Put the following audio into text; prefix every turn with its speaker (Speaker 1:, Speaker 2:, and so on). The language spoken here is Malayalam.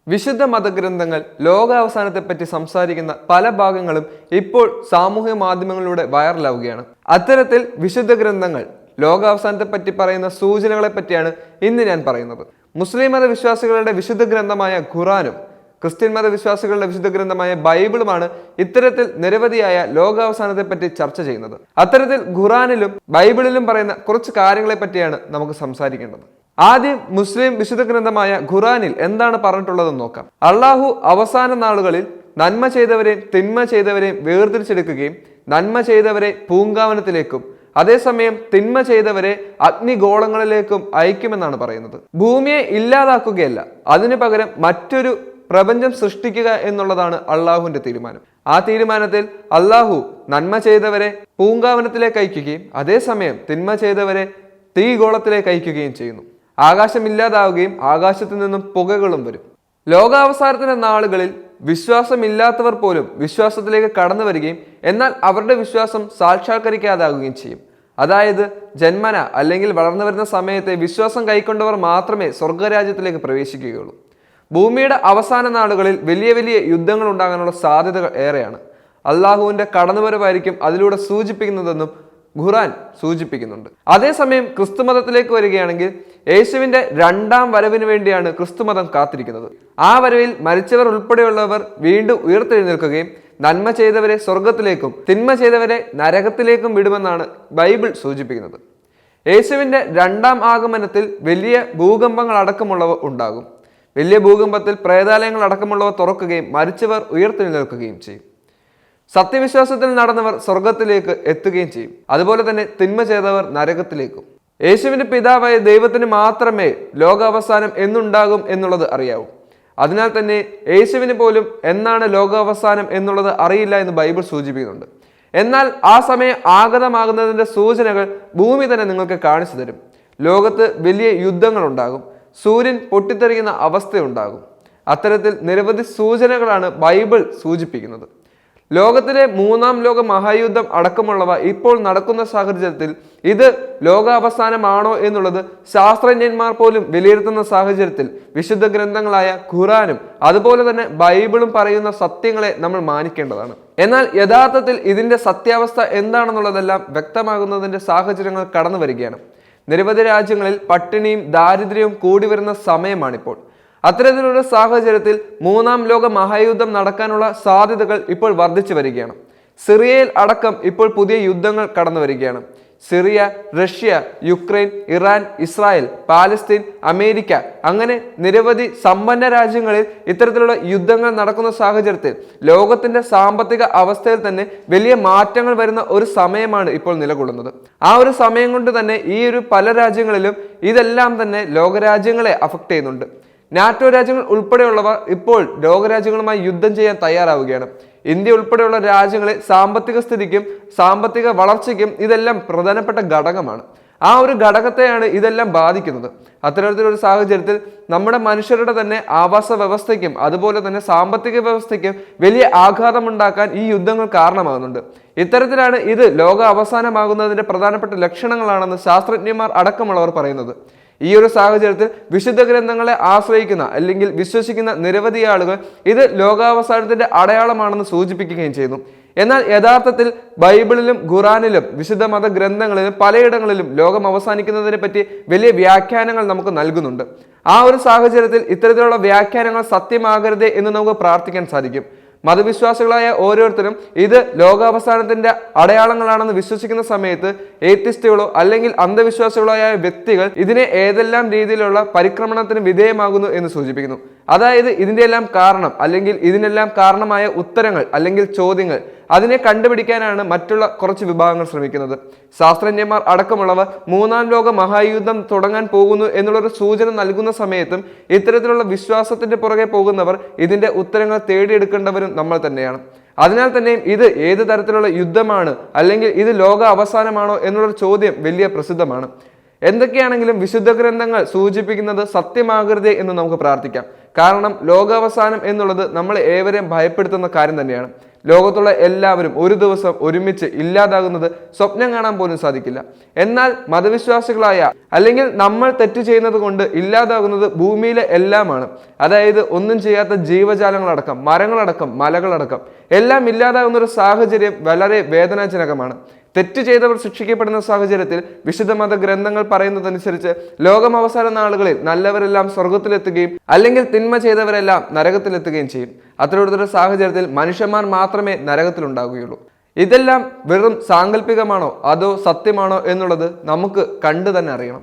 Speaker 1: വിശുദ്ധ മതഗ്രന്ഥങ്ങൾ ലോകാവസാനത്തെപ്പറ്റി സംസാരിക്കുന്ന പല ഭാഗങ്ങളും ഇപ്പോൾ സാമൂഹ്യ മാധ്യമങ്ങളിലൂടെ വൈറലാവുകയാണ്. അത്തരത്തിൽ വിശുദ്ധ ഗ്രന്ഥങ്ങൾ ലോകാവസാനത്തെപ്പറ്റി പറയുന്ന സൂചനകളെ പറ്റിയാണ് ഇന്ന് ഞാൻ പറയുന്നത്. മുസ്ലിം മതവിശ്വാസികളുടെ വിശുദ്ധ ഗ്രന്ഥമായ ഖുറാനും ക്രിസ്ത്യൻ മതവിശ്വാസികളുടെ വിശുദ്ധ ഗ്രന്ഥമായ ബൈബിളുമാണ് ഇത്തരത്തിൽ നിരവധിയായ ലോകാവസാനത്തെപ്പറ്റി ചർച്ച ചെയ്യുന്നത്. അത്തരത്തിൽ ഖുറാനിലും ബൈബിളിലും പറയുന്ന കുറച്ച് കാര്യങ്ങളെ പറ്റിയാണ് നമുക്ക് സംസാരിക്കേണ്ടത്. ആദ്യം മുസ്ലിം വിശുദ്ധ ഗ്രന്ഥമായ ഖുറാനിൽ എന്താണ് പറഞ്ഞിട്ടുള്ളതെന്ന് നോക്കാം. അള്ളാഹു അവസാന നാളുകളിൽ നന്മ ചെയ്തവരെയും തിന്മ ചെയ്തവരെയും വേർതിരിച്ചെടുക്കുകയും നന്മ ചെയ്തവരെ പൂങ്കാവനത്തിലേക്കും അതേസമയം തിന്മ ചെയ്തവരെ അഗ്നിഗോളങ്ങളിലേക്കും അയക്കുമെന്നാണ് പറയുന്നത്. ഭൂമിയെ ഇല്ലാതാക്കുകയല്ല, അതിനു പകരം മറ്റൊരു പ്രപഞ്ചം സൃഷ്ടിക്കുക എന്നുള്ളതാണ് അള്ളാഹുവിന്റെ തീരുമാനം. ആ തീരുമാനത്തിൽ അള്ളാഹു നന്മ ചെയ്തവരെ പൂങ്കാവനത്തിലേക്ക് അയക്കുകയും അതേസമയം തിന്മ ചെയ്തവരെ തീഗോളത്തിലേക്ക് അയക്കുകയും ചെയ്യുന്നു. ആകാശം ഇല്ലാതാവുകയും ആകാശത്തു നിന്നും പുകകളും വരും. ലോകാവസാനത്തിന്റെ നാളുകളിൽ വിശ്വാസമില്ലാത്തവർ പോലും വിശ്വാസത്തിലേക്ക് കടന്നു വരികയും എന്നാൽ അവരുടെ വിശ്വാസം സാക്ഷാത്കരിക്കാതാകുകയും ചെയ്യും. അതായത് ജന്മന അല്ലെങ്കിൽ വളർന്നു വരുന്ന സമയത്തെ വിശ്വാസം കൈക്കൊണ്ടവർ മാത്രമേ സ്വർഗരാജ്യത്തിലേക്ക് പ്രവേശിക്കുകയുള്ളൂ. ഭൂമിയുടെ അവസാന നാളുകളിൽ വലിയ വലിയ യുദ്ധങ്ങൾ ഉണ്ടാകാനുള്ള സാധ്യതകൾ ഏറെയാണ്. അള്ളാഹുവിന്റെ കടന്നുവരവായിരിക്കും അതിലൂടെ സൂചിപ്പിക്കുന്നതെന്നും ഖുറാൻ സൂചിപ്പിക്കുന്നുണ്ട്. അതേസമയം ക്രിസ്തുമതത്തിലേക്ക് വരികയാണെങ്കിൽ യേശുവിന്റെ രണ്ടാം വരവിന് വേണ്ടിയാണ് ക്രിസ്തുമതം കാത്തിരിക്കുന്നത്. ആ വരവിൽ മരിച്ചവർ ഉൾപ്പെടെയുള്ളവർ വീണ്ടും ഉയർത്തെഴുന്നേൽക്കുകയും നന്മ ചെയ്തവരെ സ്വർഗത്തിലേക്കും തിന്മ ചെയ്തവരെ നരകത്തിലേക്കും വിടുമെന്നാണ് ബൈബിൾ സൂചിപ്പിക്കുന്നത്. യേശുവിന്റെ രണ്ടാം ആഗമനത്തിൽ വലിയ ഭൂകമ്പങ്ങൾ അടക്കമുള്ളവ ഉണ്ടാകും. വലിയ ഭൂകമ്പത്തിൽ പ്രേതാലയങ്ങൾ അടക്കമുള്ളവ തുറക്കുകയും മരിച്ചവർ ഉയർത്തെഴുന്നേൽക്കുകയും ചെയ്യും. സത്യവിശ്വാസത്തിൽ നടന്നവർ സ്വർഗത്തിലേക്ക് എത്തുകയും ചെയ്യും. അതുപോലെ തന്നെ തിന്മ ചെയ്തവർ നരകത്തിലേക്കും. യേശുവിന്റെ പിതാവായ ദൈവത്തിന് മാത്രമേ ലോകാവസാനം എന്നുണ്ടാകും എന്നുള്ളത് അറിയാവൂ. അതിനാൽ തന്നെ യേശുവിന് പോലും എന്നാണ് ലോകാവസാനം എന്നുള്ളത് അറിയില്ല എന്ന് ബൈബിൾ സൂചിപ്പിക്കുന്നുണ്ട്. എന്നാൽ ആ സമയം ആഗതമാകുന്നതിന്റെ സൂചനകൾ ഭൂമി തന്നെ നിങ്ങൾക്ക് കാണിച്ചു തരും. ലോകത്ത് വലിയ യുദ്ധങ്ങൾ ഉണ്ടാകും. സൂര്യൻ പൊട്ടിത്തെറിയുന്ന അവസ്ഥയുണ്ടാകും. അത്തരത്തിൽ നിരവധി സൂചനകളാണ് ബൈബിൾ സൂചിപ്പിക്കുന്നത്. ലോകത്തിലെ മൂന്നാം ലോക മഹായുദ്ധം അടക്കമുള്ളവ ഇപ്പോൾ നടക്കുന്ന സാഹചര്യത്തിൽ ഇത് ലോകാവസാനമാണോ എന്നുള്ളത് ശാസ്ത്രജ്ഞന്മാർ പോലും വിലയിരുത്തുന്ന സാഹചര്യത്തിൽ വിശുദ്ധ ഗ്രന്ഥങ്ങളായ ഖുറാനും അതുപോലെ തന്നെ ബൈബിളും പറയുന്ന സത്യങ്ങളെ നമ്മൾ മാനിക്കേണ്ടതാണ്. എന്നാൽ യഥാർത്ഥത്തിൽ ഇതിന്റെ സത്യാവസ്ഥ എന്താണെന്നുള്ളതെല്ലാം വ്യക്തമാകുന്നതിന്റെ സാഹചര്യങ്ങൾ കടന്നു വരികയാണ്. നിരവധി രാജ്യങ്ങളിൽ പട്ടിണിയും ദാരിദ്ര്യവും കൂടി വരുന്ന സമയമാണിപ്പോൾ. അത്തരത്തിലുള്ള സാഹചര്യത്തിൽ മൂന്നാം ലോക മഹായുദ്ധം നടക്കാനുള്ള സാധ്യതകൾ ഇപ്പോൾ വർദ്ധിച്ചു വരികയാണ്. സിറിയയിൽ അടക്കം ഇപ്പോൾ പുതിയ യുദ്ധങ്ങൾ കടന്നു വരികയാണ്. Syria, Russia, Ukraine, Iran, Israel, Palestine, America അങ്ങനെ നിരവധി സമ്പന്ന രാജ്യങ്ങളിൽ ഇത്തരത്തിലുള്ള യുദ്ധങ്ങൾ നടക്കുന്ന സാഹചര്യത്തിൽ ലോകത്തിന്റെ സാമ്പത്തിക അവസ്ഥയിൽ തന്നെ വലിയ മാറ്റങ്ങൾ വരുന്ന ഒരു സമയമാണ് ഇപ്പോൾ നിലകൊള്ളുന്നത്. ആ ഒരു സമയം കൊണ്ട് തന്നെ ഈ ഒരു പല രാജ്യങ്ങളിലും ഇതെല്ലാം തന്നെ ലോകരാജ്യങ്ങളെ അഫക്റ്റ് ചെയ്യുന്നുണ്ട്. നാറ്റോ രാജ്യങ്ങൾ ഉൾപ്പെടെയുള്ളവർ ഇപ്പോൾ ലോകരാജ്യങ്ങളുമായി യുദ്ധം ചെയ്യാൻ തയ്യാറാവുകയാണ്. ഇന്ത്യ ഉൾപ്പെടെയുള്ള രാജ്യങ്ങളെ സാമ്പത്തിക സ്ഥിതിക്കും സാമ്പത്തിക വളർച്ചയ്ക്കും ഇതെല്ലാം പ്രധാനപ്പെട്ട ഘടകമാണ്. ആ ഒരു ഘടകത്തെയാണ് ഇതെല്ലാം ബാധിക്കുന്നത്. അത്തരത്തിലൊരു സാഹചര്യത്തിൽ നമ്മുടെ മനുഷ്യരുടെ തന്നെ ആവാസ വ്യവസ്ഥയ്ക്കും അതുപോലെ തന്നെ സാമ്പത്തിക വ്യവസ്ഥയ്ക്കും വലിയ ആഘാതമുണ്ടാക്കാൻ ഈ യുദ്ധങ്ങൾ കാരണമാകുന്നുണ്ട്. ഇത്തരത്തിലാണ് ഇത് ലോക അവസാനമാകുന്നതിന്റെ പ്രധാനപ്പെട്ട ലക്ഷണങ്ങളാണെന്ന് ശാസ്ത്രജ്ഞന്മാർ അടക്കമുള്ളവർ പറയുന്നത്. ഈ ഒരു സാഹചര്യത്തിൽ വിശുദ്ധ ഗ്രന്ഥങ്ങളെ ആശ്രയിക്കുന്ന അല്ലെങ്കിൽ വിശ്വസിക്കുന്ന നിരവധി ആളുകൾ ഇത് ലോകാവസാനത്തിന്റെ അടയാളമാണെന്ന് സൂചിപ്പിക്കുകയും ചെയ്യുന്നു. എന്നാൽ യഥാർത്ഥത്തിൽ ബൈബിളിലും ഖുറാനിലും വിശുദ്ധ മത ഗ്രന്ഥങ്ങളിലും പലയിടങ്ങളിലും ലോകം അവസാനിക്കുന്നതിനെ പറ്റി വലിയ വ്യാഖ്യാനങ്ങൾ നമുക്ക് നൽകുന്നുണ്ട്. ആ ഒരു സാഹചര്യത്തിൽ ഇത്തരത്തിലുള്ള വ്യാഖ്യാനങ്ങൾ സത്യമാകരുതേ എന്ന് നമുക്ക് പ്രാർത്ഥിക്കാൻ സാധിക്കും. മതവിശ്വാസികളായ ഓരോരുത്തരും ഇത് ലോകാവസാനത്തിന്റെ അടയാളങ്ങളാണെന്ന് വിശ്വസിക്കുന്ന സമയത്ത് ഏത്തിസ്റ്റുകളോ അല്ലെങ്കിൽ അന്ധവിശ്വാസികളായ വ്യക്തികൾ ഇതിനെ ഏതെല്ലാം രീതിയിലുള്ള പരിക്രമണത്തിന് വിധേയമാകുന്നു എന്ന് സൂചിപ്പിക്കുന്നു. അതായത് ഇതിന്റെ എല്ലാം കാരണം അല്ലെങ്കിൽ ഇതിനെല്ലാം കാരണമായ ഉത്തരങ്ങൾ അല്ലെങ്കിൽ ചോദ്യങ്ങൾ അതിനെ കണ്ടുപിടിക്കാനാണ് മറ്റുള്ള കുറച്ച് വിഭാഗങ്ങൾ ശ്രമിക്കുന്നത്. ശാസ്ത്രജ്ഞന്മാർ അടക്കമുള്ളവർ മൂന്നാം ലോക മഹായുദ്ധം തുടങ്ങാൻ പോകുന്നു എന്നുള്ളൊരു സൂചന നൽകുന്ന സമയത്തും ഇത്തരത്തിലുള്ള വിശ്വാസത്തിന്റെ പുറകെ പോകുന്നവർ ഇതിന്റെ ഉത്തരങ്ങൾ തേടിയെടുക്കേണ്ടവരും നമ്മൾ തന്നെയാണ്. അതിനാൽ തന്നെയും ഇത് ഏത് തരത്തിലുള്ള യുദ്ധമാണ് അല്ലെങ്കിൽ ഇത് ലോക അവസാനമാണോ എന്നുള്ളൊരു ചോദ്യം വലിയ പ്രസിദ്ധമാണ്. എന്തൊക്കെയാണെങ്കിലും വിശുദ്ധ ഗ്രന്ഥങ്ങൾ സൂചിപ്പിക്കുന്നത് സത്യമാകരുതേ എന്ന് നമുക്ക് പ്രാർത്ഥിക്കാം. കാരണം ലോകാവസാനം എന്നുള്ളത് നമ്മളെ ഏവരെയും ഭയപ്പെടുത്തുന്ന കാര്യം തന്നെയാണ്. ലോകത്തുള്ള എല്ലാവരും ഒരു ദിവസം ഒരുമിച്ച് ഇല്ലാതാകുന്നത് സ്വപ്നം കാണാൻ പോലും സാധിക്കില്ല. എന്നാൽ മതവിശ്വാസികളായ അല്ലെങ്കിൽ നമ്മൾ തെറ്റ് ചെയ്യുന്നത് കൊണ്ട് ഇല്ലാതാകുന്നത് ഭൂമിയിലെ എല്ലാമാണ്. അതായത് ഒന്നും ചെയ്യാത്ത ജീവജാലങ്ങളടക്കം, മരങ്ങളടക്കം, മലകളടക്കം എല്ലാം ഇല്ലാതാകുന്ന ഒരു സാഹചര്യം വളരെ വേദനാജനകമാണ്. തെറ്റ് ചെയ്തവർ ശിക്ഷിക്കപ്പെടുന്ന സാഹചര്യത്തിൽ വിശുദ്ധ മത ഗ്രന്ഥങ്ങൾ പറയുന്നതനുസരിച്ച് ലോകം അവസാന നാളുകളിൽ നല്ലവരെല്ലാം സ്വർഗത്തിലെത്തുകയും അല്ലെങ്കിൽ തിന്മ ചെയ്തവരെല്ലാം നരകത്തിലെത്തുകയും ചെയ്യും. അത്തരത്തിലൊരു സാഹചര്യത്തിൽ മനുഷ്യന്മാർ മാത്രമേ നരകത്തിലുണ്ടാകുകയുള്ളൂ. ഇതെല്ലാം വെറും സാങ്കല്പികമാണോ അതോ സത്യമാണോ എന്നുള്ളത് നമുക്ക് കണ്ടു തന്നെ അറിയണം.